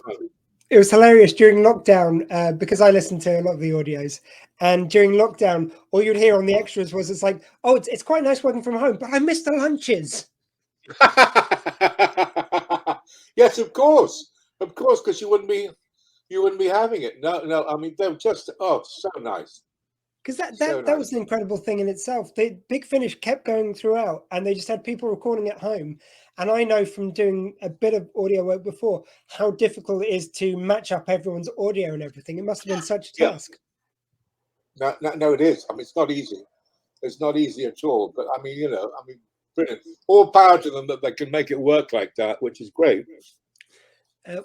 S3: fun.
S2: It was hilarious during lockdown because I listened to a lot of the audios, and during lockdown, all you'd hear on the extras was it's like, oh, it's quite nice working from home, but I miss the lunches.
S3: Yes, of course, because you wouldn't be having it. No, I mean they're just so nice.
S2: Because that was an incredible thing in itself. The Big Finish kept going throughout, and they just had people recording at home. And I know from doing a bit of audio work before how difficult it is to match up everyone's audio and everything. It must have been such a task.
S3: No, it is. I mean, it's not easy. It's not easy at all. But I mean, brilliant. All power to them that they can make it work like that, which is great.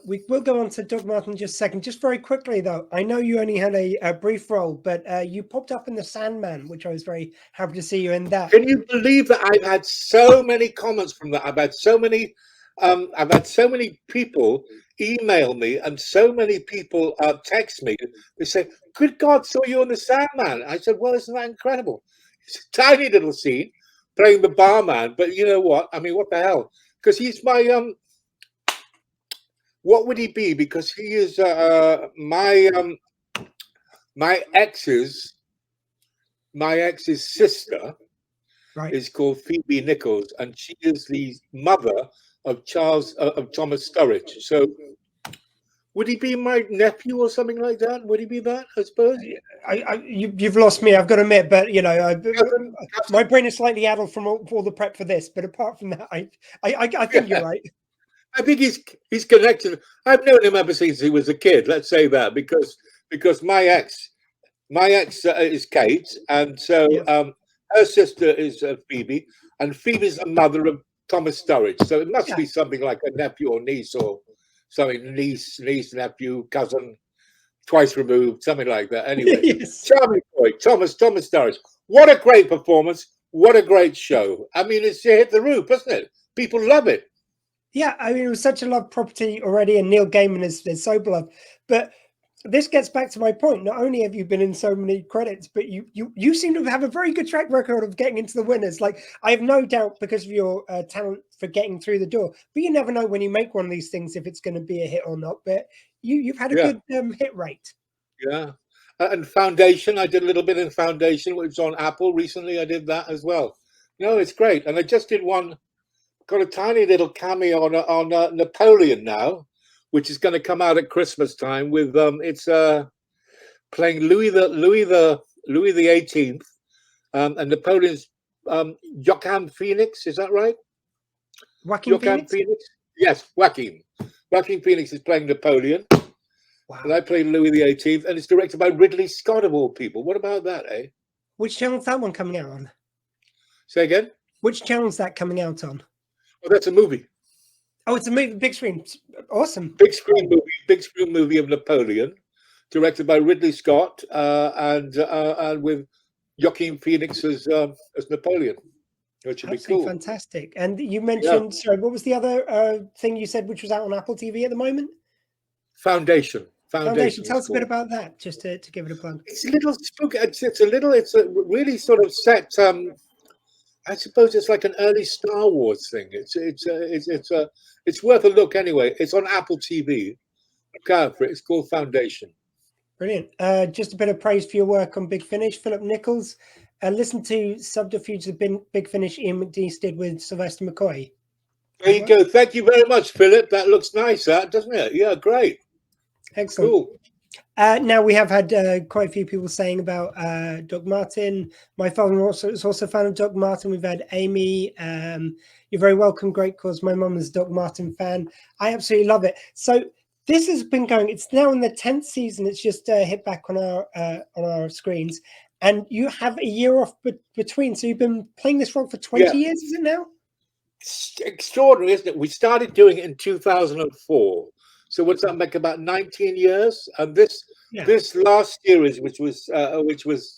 S2: We will go on to Doug Martin in just a second. Just very quickly, though, I know you only had a brief role, but you popped up in The Sandman, which I was very happy to see you in that.
S3: Can you believe that I've had so many comments from that? I've had so many people email me and so many people text me. They say, "Good God, saw you on The Sandman." I said, "Well, isn't that incredible?" It's a tiny little scene playing the barman, but you know what? I mean, what the hell? Because he's my what would he be? Because he is my ex's sister,
S2: right,
S3: is called Phoebe Nichols, and she is the mother of Thomas Sturridge. So would he be my nephew or something like that? Would he be that? I suppose.
S2: You've lost me, I've got to admit, but my brain is slightly addled from all the prep for this. But apart from that, I think you're right.
S3: I think he's connected. I've known him ever since he was a kid. Let's say that because my ex is Kate, and so her sister is Phoebe, and Phoebe's the mother of Thomas Sturridge. So it must be something like a nephew or niece or something, niece, nephew, cousin, twice removed, something like that. Anyway,
S2: yes.
S3: Charming boy, Thomas Sturridge. What a great performance! What a great show! I mean, it's hit the roof, isn't it? People love it.
S2: Yeah, I mean, it was such a loved property already, and Neil Gaiman is so beloved. But this gets back to my point. Not only have you been in so many credits, but you seem to have a very good track record of getting into the winners. Like, I have no doubt because of your talent for getting through the door. But you never know when you make one of these things if it's going to be a hit or not. But you've had a good hit rate. Yeah.
S3: And Foundation, I did a little bit in Foundation, which was on Apple recently. I did that as well. No, it's great. And I just did one. Got a tiny little cameo on Napoleon now, which is going to come out at Christmas time. With it's playing Louis the 18th, and Napoleon's Joaquin Phoenix. Is that right?
S2: Joaquin Phoenix?
S3: Yes, Joaquin Phoenix is playing Napoleon. Wow. And I play Louis the 18th, and it's directed by Ridley Scott of all people. What about that, eh?
S2: Which channel's that one coming out on?
S3: Say again?
S2: Which channel's that coming out on?
S3: Oh, that's a movie.
S2: Oh, it's a movie, big screen. Awesome.
S3: Big screen movie of Napoleon, directed by Ridley Scott, and with Joaquin Phoenix as Napoleon, which would be cool.
S2: Fantastic. And you mentioned, sorry, what was the other thing you said, which was out on Apple TV at the moment?
S3: Foundation.
S2: Tell us a bit about that, just to give it a plug.
S3: It's a little spooky. It's a really sort of set. I suppose it's like an early Star Wars thing. It's worth a look anyway. It's on Apple TV. Look out for it. It's called Foundation.
S2: Brilliant. Just a bit of praise for your work on Big Finish, Philip Nichols. Listen to Subterfuge the Big Finish Ian McNeice did with Sylvester McCoy.
S3: There you go. Thank you very much, Philip. That looks nice, doesn't it? Yeah, great.
S2: Excellent.
S3: Cool.
S2: Now we have had quite a few people saying about Doc Martin. My father is also a fan of Doc Martin. We've had Amy. You're very welcome. Great cause. My mum is a Doc Martin fan. I absolutely love it. So this has been going. It's now in the 10th season. It's just hit back on our screens, and you have a year off between. So you've been playing this role for 20 years. Is it now?
S3: It's extraordinary, isn't it? We started doing it in 2004. So what's that make about 19 years? And this last series, which was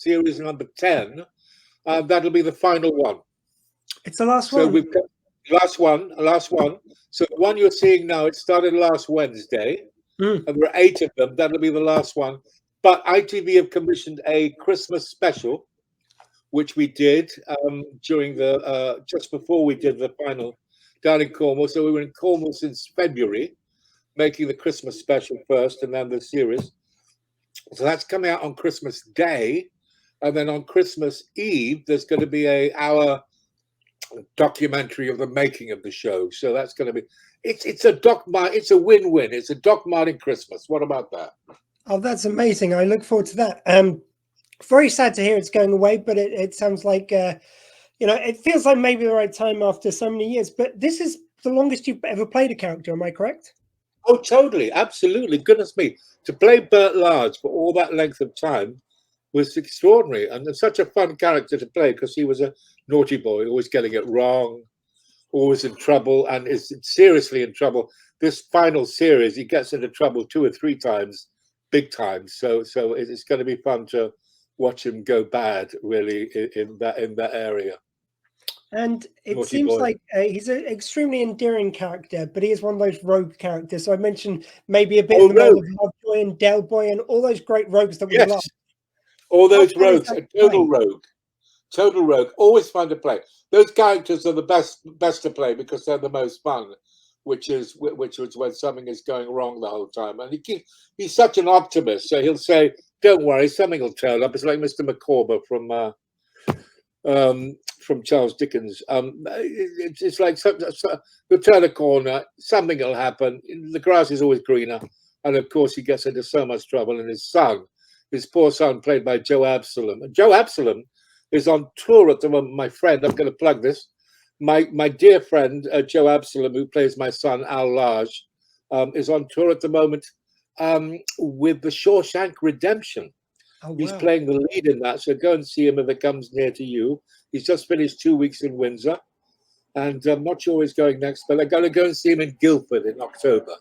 S3: series number 10, that'll be the final one.
S2: It's the last one.
S3: So we've got last one. So the one you're seeing now, it started last Wednesday, and there are 8 of them. That'll be the last one. But ITV have commissioned a Christmas special, which we did during the just before we did the final down in Cornwall. So we were in Cornwall since February, making the Christmas special first and then the series. So that's coming out on Christmas Day. And then on Christmas Eve, there's going to be an hour documentary of the making of the show. So that's going to be, it's a win-win. It's a Doc Martin Christmas. What about that?
S2: Oh, that's amazing. I look forward to that. Very sad to hear it's going away, but it sounds like, it feels like maybe the right time after so many years. But this is the longest you've ever played a character, am I correct?
S3: Oh, totally. Absolutely. Goodness me. To play Bert Large for all that length of time was extraordinary. And it's such a fun character to play because he was a naughty boy, always getting it wrong, always in trouble, and is seriously in trouble. This final series, he gets into trouble 2 or 3 times, big time. So it's going to be fun to watch him go bad, really, in that area.
S2: And it
S3: Naughty
S2: seems
S3: boy.
S2: like he's an extremely endearing character, but he is one of those rogue characters. So I mentioned maybe a bit in the role of Lovejoy and Del Boy and all those great rogues that we love.
S3: All those rogues, a total rogue, always fun to play. Those characters are the best to play because they're the most fun, which is when something is going wrong the whole time. And he's such an optimist, so he'll say, "Don't worry, something will turn up." It's like Mr. Micawber from Charles Dickens. It's like you'll turn a corner, something will happen. The grass is always greener, and of course he gets into so much trouble. And his poor son, played by Joe Absalom. And Joe Absalom is on tour at the moment. My friend, I'm going to plug this. My dear friend Joe Absalom, who plays my son Al Large, is on tour at the moment with the Shawshank Redemption. Oh, wow. He's playing the lead in that, so go and see him if it comes near to you. He's just finished 2 weeks in Windsor, and I'm not sure where he's going next, but I'm going to go and see him in Guildford in October.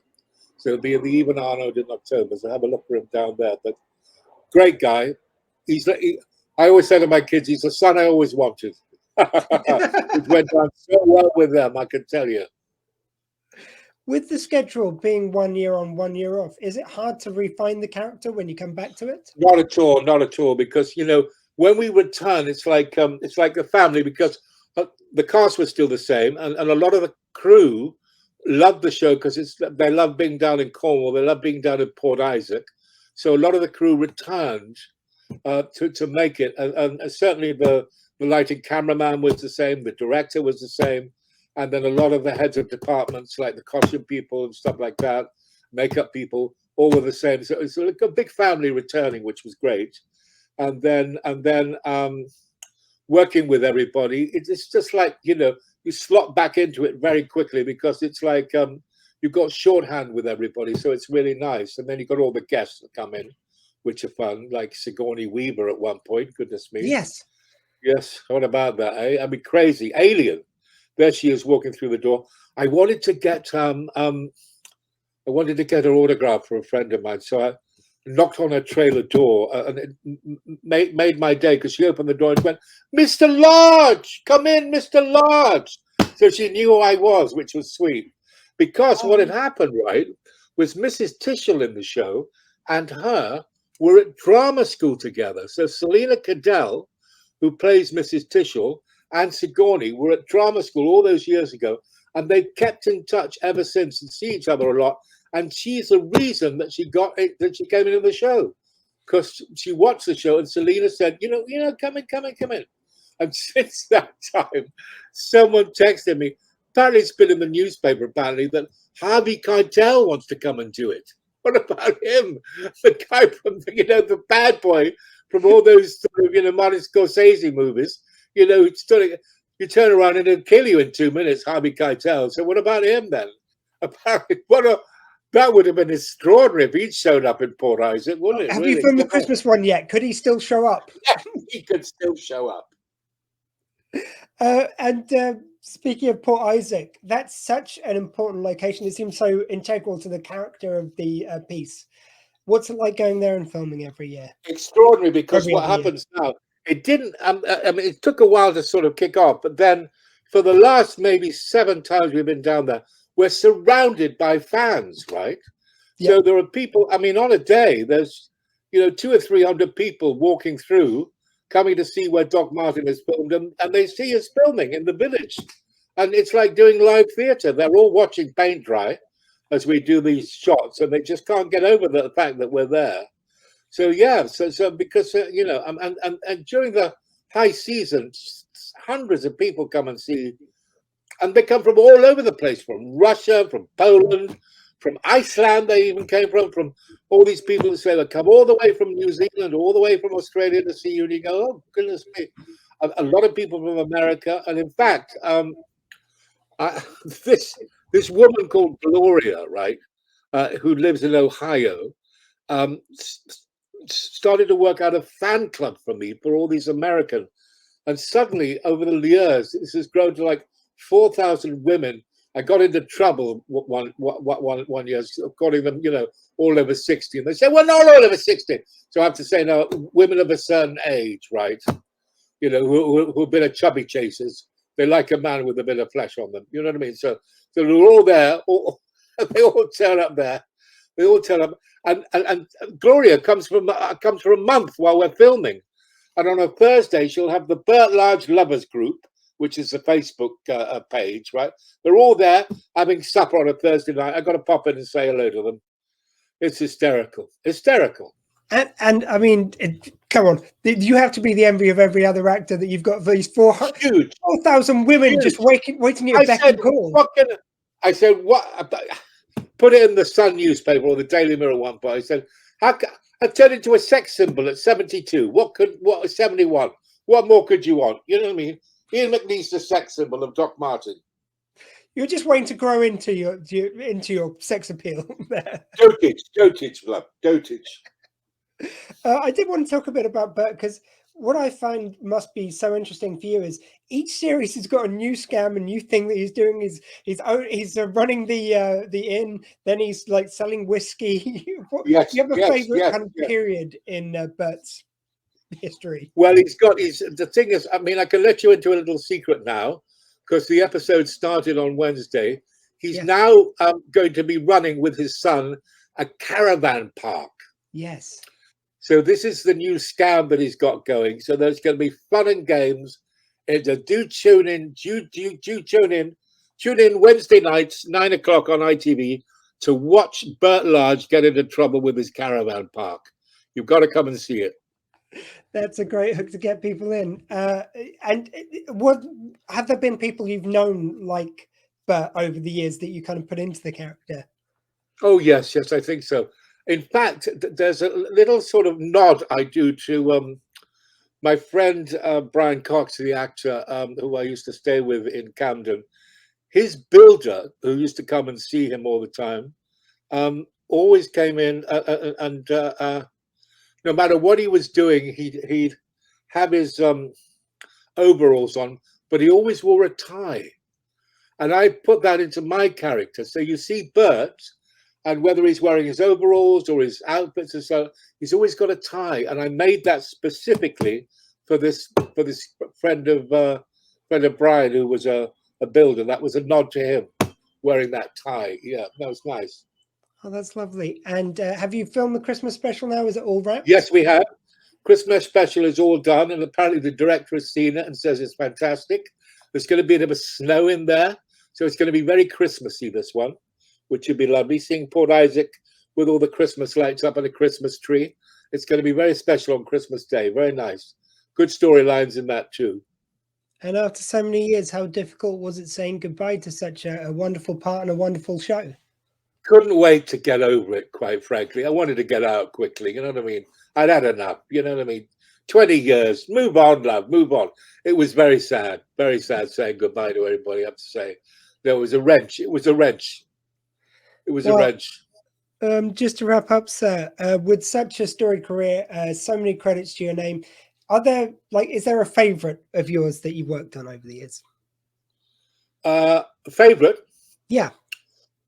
S3: So it'll be at the Even Arnold in October, so have a look for him down there. But great guy. I always say to my kids, he's the son I always wanted. It went down so well with them, I can tell you.
S2: With the schedule being 1 year on, 1 year off, is it hard to refine the character when you come back to it?
S3: Not at all, because when we return, it's like a family, because the cast was still the same, and a lot of the crew loved the show because they love being down in Cornwall, they love being down in Port Isaac, so a lot of the crew returned to make it, and certainly the lighting cameraman was the same, the director was the same. And then a lot of the heads of departments, like the costume people and stuff like that, makeup people, all were the same. So it's like a big family returning, which was great. And then working with everybody, it's just like, you slot back into it very quickly, because it's like you've got shorthand with everybody. So it's really nice. And then you've got all the guests that come in, which are fun, like Sigourney Weaver at one point. Goodness me.
S2: Yes.
S3: What about that, eh? I mean, crazy. Alien. There she is walking through the door. I wanted to get her autograph for a friend of mine, so I knocked on her trailer door, and it made my day, because she opened the door and went, "Mr. Large, come in, Mr. Large." So she knew who I was, which was sweet, because what had happened, right, was Mrs. Tishel in the show and her were at drama school together. So Selena Cadell, who plays Mrs. Tishel, and Sigourney were at drama school all those years ago, and they've kept in touch ever since and see each other a lot. And she's the reason that she came into the show. because she watched the show, and Selena said, come in. And since that time, someone texted me. Apparently, it's been in the newspaper. Apparently, that Harvey Keitel wants to come and do it. What about him? The guy from the bad boy from all those sort of Martin Scorsese movies. You turn around and he'll kill you in 2 minutes. Harvey Keitel. So what about him then? Apparently, that would have been extraordinary if he'd shown up in Port Isaac, wouldn't it?
S2: Have
S3: really?
S2: you filmed the Christmas one yet? Could he still show up?
S3: Yeah, he could still show up.
S2: And speaking of Port Isaac, that's such an important location. It seems so integral to the character of the piece. What's it like going there and filming every year?
S3: Extraordinary, because what happens now, it didn't, it took a while to sort of kick off, but then for the last maybe 7 times we've been down there, we're surrounded by fans, right? Yep. So there are people, on a day, there's, 200 or 300 people walking through, coming to see where Doc Martin is filmed, and they see us filming in the village. And it's like doing live theatre. They're all watching paint dry as we do these shots, and they just can't get over the fact that we're there. So, yeah, so because, and during the high season, hundreds of people come and see, and they come from all over the place, from Russia, from Poland, from Iceland, they even came from all these people who say they come all the way from New Zealand, all the way from Australia to see you, and you go, oh, goodness me. A lot of people from America, and in fact, this woman called Gloria, right, who lives in Ohio, started to work out a fan club for me for all these Americans, and suddenly over the years, this has grown to like 4,000 women. I got into trouble one year, calling them, all over 60. And they say, well, not all over 60. So I have to say, no, women of a certain age, right? Who've been at chubby chasers. They like a man with a bit of flesh on them. You know what I mean? So they're all there. They all turn up there. They all turn up. And Gloria comes for a month while we're filming. And on a Thursday, she'll have the Bert Large Lovers Group, which is a Facebook page, right? They're all there having supper on a Thursday night. I've got to pop in and say hello to them. It's hysterical.
S2: And come on, you have to be the envy of every other actor that you've got these 4,000 women just waiting your beck and call.
S3: I said, what? Put it in the Sun newspaper or the Daily Mirror one point. I said, I turned into a sex symbol at 72. What 71? What more could you want? You know what I mean? Ian McNeice, the sex symbol of Doc Martin.
S2: You're just waiting to grow into your sex appeal there.
S3: Dotage, love, dotage.
S2: I did want to talk a bit about Bert, because what I find must be so interesting for you is each series has got a new scam, a new thing that he's doing. He's running the inn, then he's like selling whiskey. Do you have a favorite kind of period in Bert's history?
S3: Well, the thing is, I can let you into a little secret now, because the episode started on Wednesday. He's now going to be running with his son a caravan park.
S2: Yes.
S3: So this is the new scam that he's got going. So there's going to be fun and games. Do tune in. Tune in Wednesday nights, 9 o'clock on ITV, to watch Bert Large get into trouble with his caravan park. You've got to come and see it.
S2: That's a great hook to get people in. And what have there been people you've known like Bert over the years that you kind of put into the character? Oh
S3: yes, I think so. In fact, there's a little sort of nod I do to my friend Brian Cox, the actor who I used to stay with in Camden. His builder, who used to come and see him all the time, always came in and no matter what he was doing, he'd have his overalls on, but he always wore a tie. And I put that into my character. So you see Bert, and whether he's wearing his overalls or his outfits or so, he's always got a tie. And I made that specifically for this friend of Brian, who was a builder. That was a nod to him wearing that tie. Yeah, that was nice.
S2: Oh, that's lovely. And have you filmed the Christmas special now? Is it all wrapped?
S3: Yes, we have. Christmas special is all done, and apparently the director has seen it and says it's fantastic. There's going to be a bit of snow in there, so it's going to be very Christmassy, this one, which would be lovely. Seeing Port Isaac with all the Christmas lights up and a Christmas tree. It's going to be very special on Christmas Day. Very nice. Good storylines in that too.
S2: And after so many years, how difficult was it saying goodbye to such a wonderful part and a wonderful show?
S3: Couldn't wait to get over it, quite frankly. I wanted to get out quickly, you know what I mean? I'd had enough, you know what I mean? 20 years, move on, love, move on. It was very sad saying goodbye to everybody, I have to say. There was a wrench. It was a wrench. It was a wrench.
S2: Just to wrap up, sir, with such a storied career, so many credits to your name, is there a favorite of yours that you've worked on over the years?
S3: Favorite?
S2: Yeah.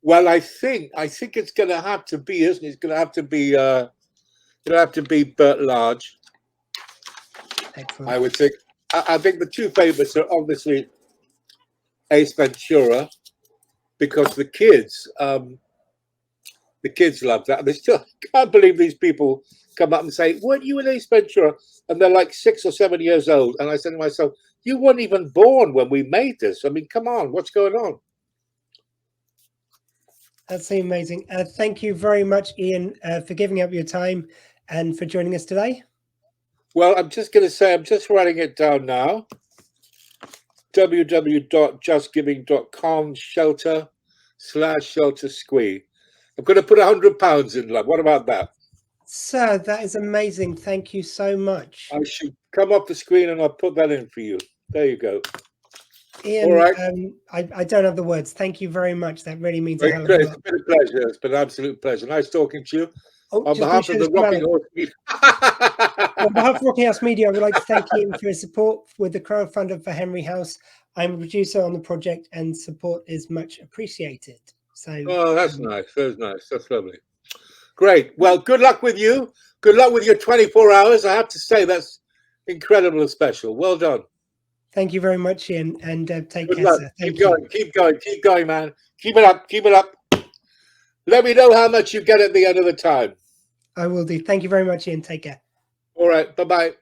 S3: Well, I think it's going to have to be, isn't it? It's going to have to be Bert Large.
S2: Excellent.
S3: I would think. I think the two favorites are obviously Ace Ventura, because the kids love that. They still can't believe these people come up and say, "Weren't you in Ace Ventura?" And they're like 6 or 7 years old. And I said to myself, "You weren't even born when we made this. I mean, come on, what's going on?"
S2: That's amazing. Thank you very much, Ian, for giving up your time and for joining us today.
S3: Well, I'm just going to say, I'm just writing it down now. www.justgiving.com /shelter squee. I'm going to put £100 in, love. What about that?
S2: Sir, that is amazing. Thank you so much.
S3: I should come up the screen and I'll put that in for you. There you go.
S2: Ian,
S3: all right.
S2: I don't have the words. Thank you very much. That really means a hell of a
S3: It's
S2: lot.
S3: been a pleasure. It's been an absolute pleasure. Nice talking to you. On behalf of the Rocking Horse Media.
S2: On behalf of Rocking House Media, I would like to thank Ian for his support with the crowdfunder for Henry House. I'm a producer on the project and support is much appreciated. So,
S3: oh, that's nice. That's nice. That's lovely. Great. Well, good luck with you. Good luck with your 24 hours. I have to say that's incredible and special. Well done.
S2: Thank you very much, Ian, and take
S3: Good
S2: care,
S3: luck.
S2: sir.
S3: Keep going, man. Keep it up. Let me know how much you get at the end of the time.
S2: I will do. Thank you very much, Ian. Take care.
S3: All right. Bye-bye.